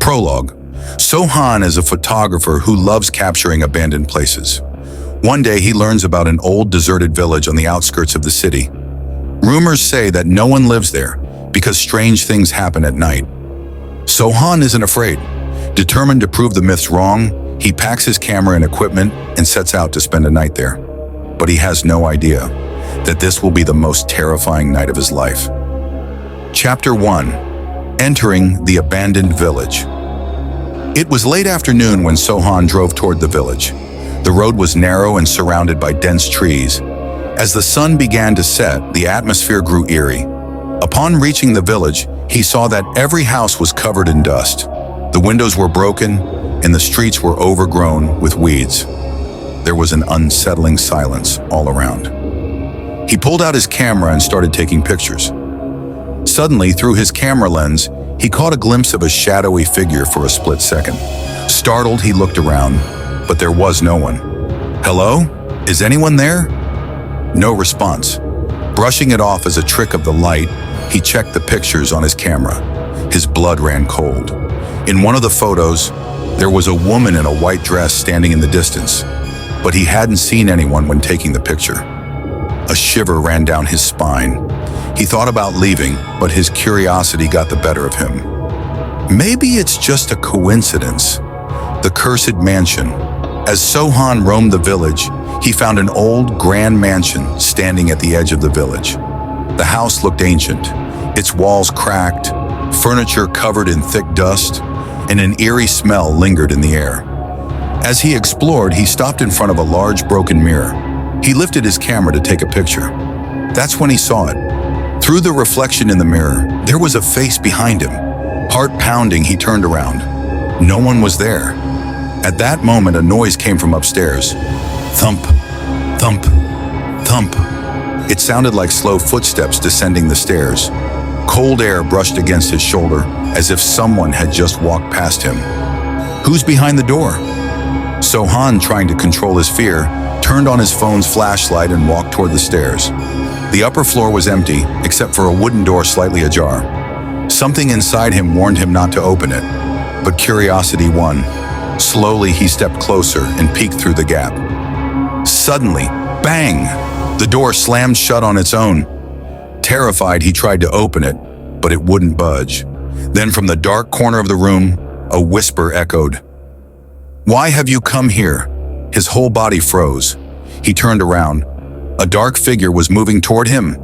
Prologue. Sohan is a photographer who loves capturing abandoned places. One day he learns about an old deserted village on the outskirts of the city. Rumors say that no one lives there because strange things happen at night. Sohan isn't afraid. Determined to prove the myths wrong, he packs his camera and equipment and sets out to spend a night there. But he has no idea that this will be the most terrifying night of his life. Chapter 1. Entering the Abandoned Village. It was late afternoon when Sohan drove toward the village. The road was narrow and surrounded by dense trees. As the sun began to set, the atmosphere grew eerie. Upon reaching the village, he saw that every house was covered in dust. The windows were broken, and the streets were overgrown with weeds. There was an unsettling silence all around. He pulled out his camera and started taking pictures. Suddenly, through his camera lens, he caught a glimpse of a shadowy figure for a split second. Startled, he looked around, but there was no one. "Hello? Is anyone there?" No response. Brushing it off as a trick of the light, he checked the pictures on his camera. His blood ran cold. In one of the photos, there was a woman in a white dress standing in the distance, but he hadn't seen anyone when taking the picture. A shiver ran down his spine. He thought about leaving, but his curiosity got the better of him. Maybe it's just a coincidence. The Cursed Mansion. As Sohan roamed the village, he found an old, grand mansion standing at the edge of the village. The house looked ancient, its walls cracked, furniture covered in thick dust, and an eerie smell lingered in the air. As he explored, he stopped in front of a large broken mirror. He lifted his camera to take a picture. That's when he saw it. Through the reflection in the mirror, there was a face behind him. Heart pounding, he turned around. No one was there. At that moment, a noise came from upstairs. Thump, thump, thump. It sounded like slow footsteps descending the stairs. Cold air brushed against his shoulder, as if someone had just walked past him. Who's behind the door? Sohan, trying to control his fear, turned on his phone's flashlight and walked toward the stairs. The upper floor was empty, except for a wooden door slightly ajar. Something inside him warned him not to open it, but curiosity won. Slowly, he stepped closer and peeked through the gap. Suddenly, bang! The door slammed shut on its own. Terrified, he tried to open it, but it wouldn't budge. Then from the dark corner of the room, a whisper echoed. "Why have you come here?" His whole body froze. He turned around. A dark figure was moving toward him.